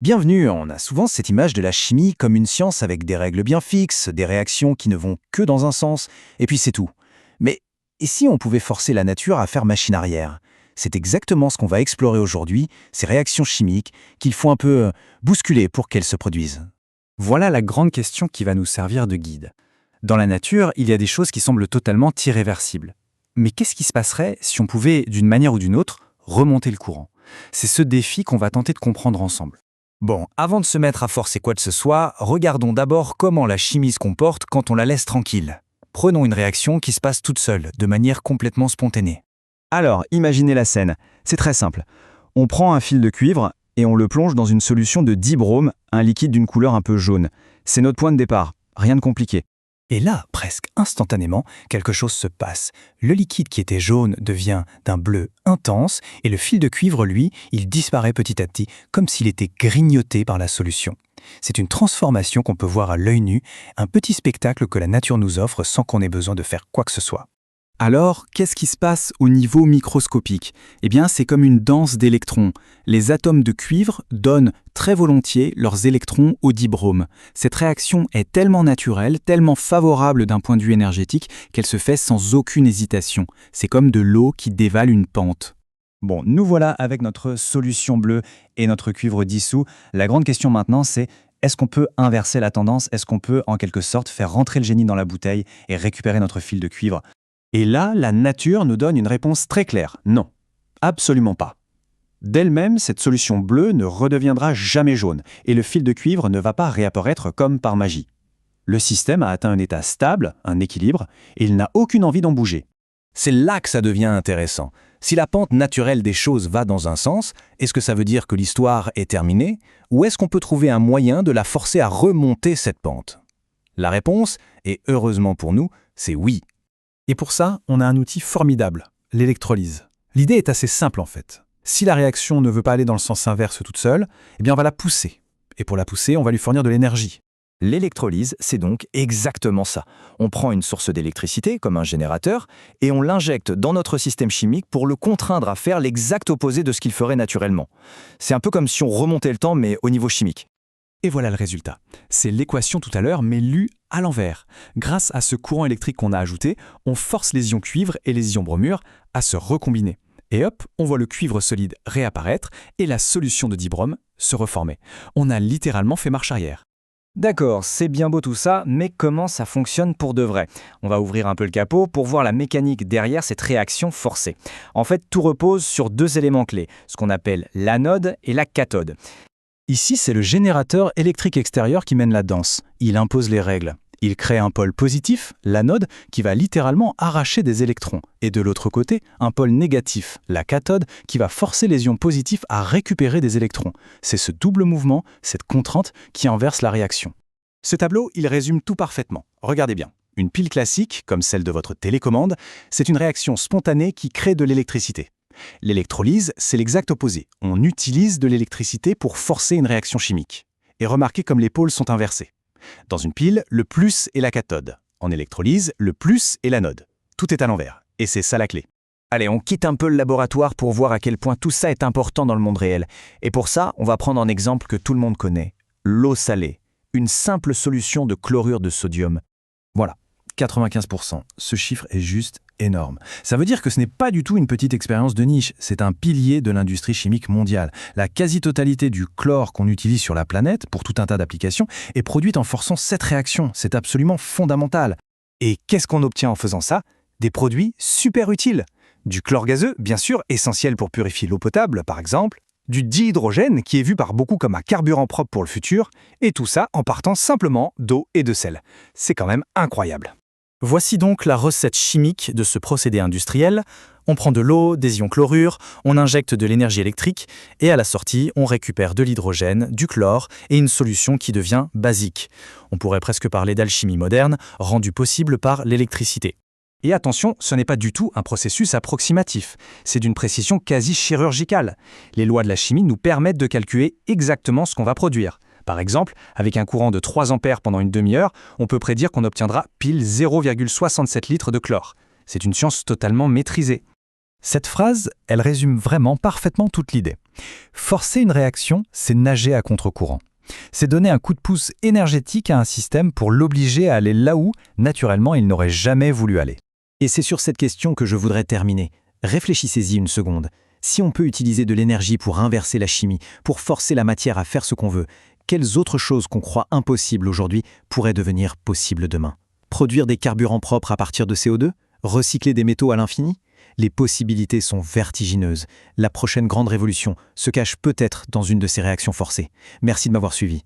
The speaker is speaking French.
Bienvenue, on a souvent cette image de la chimie comme une science avec des règles bien fixes, des réactions qui ne vont que dans un sens, et puis c'est tout. Mais et si on pouvait forcer la nature à faire machine arrière? C'est exactement ce qu'on va explorer aujourd'hui, ces réactions chimiques qu'il faut un peu bousculer pour qu'elles se produisent. Voilà la grande question qui va nous servir de guide. Dans la nature, il y a des choses qui semblent totalement irréversibles. Mais qu'est-ce qui se passerait si on pouvait, d'une manière ou d'une autre, remonter le courant? C'est ce défi qu'on va tenter de comprendre ensemble. Bon, avant de se mettre à forcer quoi que ce soit, regardons d'abord comment la chimie se comporte quand on la laisse tranquille. Prenons une réaction qui se passe toute seule, de manière complètement spontanée. Alors, imaginez la scène. C'est très simple. On prend un fil de cuivre et on le plonge dans une solution de dibrome, un liquide d'une couleur un peu jaune. C'est notre point de départ. Rien de compliqué. Et là, presque instantanément, quelque chose se passe. Le liquide qui était jaune devient d'un bleu intense et le fil de cuivre, lui, il disparaît petit à petit, comme s'il était grignoté par la solution. C'est une transformation qu'on peut voir à l'œil nu, un petit spectacle que la nature nous offre sans qu'on ait besoin de faire quoi que ce soit. Alors, qu'est-ce qui se passe au niveau microscopique? Eh bien, c'est comme une danse d'électrons. Les atomes de cuivre donnent très volontiers leurs électrons au dibrome. Cette réaction est tellement naturelle, tellement favorable d'un point de vue énergétique, qu'elle se fait sans aucune hésitation. C'est comme de l'eau qui dévale une pente. Bon, nous voilà avec notre solution bleue et notre cuivre dissous. La grande question maintenant, c'est est-ce qu'on peut inverser la tendance? Est-ce qu'on peut, en quelque sorte, faire rentrer le génie dans la bouteille et récupérer notre fil de cuivre? Et là, la nature nous donne une réponse très claire. Non, absolument pas. D'elle-même, cette solution bleue ne redeviendra jamais jaune et le fil de cuivre ne va pas réapparaître comme par magie. Le système a atteint un état stable, un équilibre, et il n'a aucune envie d'en bouger. C'est là que ça devient intéressant. Si la pente naturelle des choses va dans un sens, est-ce que ça veut dire que l'histoire est terminée, ou est-ce qu'on peut trouver un moyen de la forcer à remonter cette pente? La réponse, et heureusement pour nous, c'est oui. Et pour ça, on a un outil formidable, l'électrolyse. L'idée est assez simple en fait. Si la réaction ne veut pas aller dans le sens inverse toute seule, eh bien on va la pousser. Et pour la pousser, on va lui fournir de l'énergie. L'électrolyse, c'est donc exactement ça. On prend une source d'électricité, comme un générateur, et on l'injecte dans notre système chimique pour le contraindre à faire l'exact opposé de ce qu'il ferait naturellement. C'est un peu comme si on remontait le temps, mais au niveau chimique. Et voilà le résultat. C'est l'équation tout à l'heure, mais lue à l'envers. Grâce à ce courant électrique qu'on a ajouté, on force les ions cuivre et les ions bromure à se recombiner. Et hop, on voit le cuivre solide réapparaître et la solution de dibrome se reformer. On a littéralement fait marche arrière. D'accord, c'est bien beau tout ça, mais comment ça fonctionne pour de vrai? On va ouvrir un peu le capot pour voir la mécanique derrière cette réaction forcée. En fait, tout repose sur deux éléments clés, ce qu'on appelle l'anode et la cathode. Ici, c'est le générateur électrique extérieur qui mène la danse. Il impose les règles. Il crée un pôle positif, l'anode, qui va littéralement arracher des électrons. Et de l'autre côté, un pôle négatif, la cathode, qui va forcer les ions positifs à récupérer des électrons. C'est ce double mouvement, cette contrainte, qui inverse la réaction. Ce tableau, il résume tout parfaitement. Regardez bien. Une pile classique, comme celle de votre télécommande, c'est une réaction spontanée qui crée de l'électricité. L'électrolyse, c'est l'exact opposé. On utilise de l'électricité pour forcer une réaction chimique. Et remarquez comme les pôles sont inversés. Dans une pile, le plus est la cathode. En électrolyse, le plus est l'anode. Tout est à l'envers. Et c'est ça la clé. Allez, on quitte un peu le laboratoire pour voir à quel point tout ça est important dans le monde réel. Et pour ça, on va prendre un exemple que tout le monde connaît. L'eau salée. Une simple solution de chlorure de sodium. Voilà, 95%. Ce chiffre est juste énorme. Ça veut dire que ce n'est pas du tout une petite expérience de niche, c'est un pilier de l'industrie chimique mondiale. La quasi-totalité du chlore qu'on utilise sur la planète, pour tout un tas d'applications, est produite en forçant cette réaction. C'est absolument fondamental. Et qu'est-ce qu'on obtient en faisant ça? Des produits super utiles. Du chlore gazeux, bien sûr, essentiel pour purifier l'eau potable, par exemple. Du dihydrogène, qui est vu par beaucoup comme un carburant propre pour le futur. Et tout ça en partant simplement d'eau et de sel. C'est quand même incroyable. Voici donc la recette chimique de ce procédé industriel. On prend de l'eau, des ions chlorure, on injecte de l'énergie électrique et à la sortie, on récupère de l'hydrogène, du chlore et une solution qui devient basique. On pourrait presque parler d'alchimie moderne, rendue possible par l'électricité. Et attention, ce n'est pas du tout un processus approximatif. C'est d'une précision quasi chirurgicale. Les lois de la chimie nous permettent de calculer exactement ce qu'on va produire. Par exemple, avec un courant de 3 ampères pendant une demi-heure, on peut prédire qu'on obtiendra pile 0,67 litres de chlore. C'est une science totalement maîtrisée. Cette phrase, elle résume vraiment parfaitement toute l'idée. Forcer une réaction, c'est nager à contre-courant. C'est donner un coup de pouce énergétique à un système pour l'obliger à aller là où, naturellement, il n'aurait jamais voulu aller. Et c'est sur cette question que je voudrais terminer. Réfléchissez-y une seconde. Si on peut utiliser de l'énergie pour inverser la chimie, pour forcer la matière à faire ce qu'on veut, quelles autres choses qu'on croit impossibles aujourd'hui pourraient devenir possibles demain? Produire des carburants propres à partir de CO2? Recycler des métaux à l'infini? Les possibilités sont vertigineuses. La prochaine grande révolution se cache peut-être dans une de ces réactions forcées. Merci de m'avoir suivi.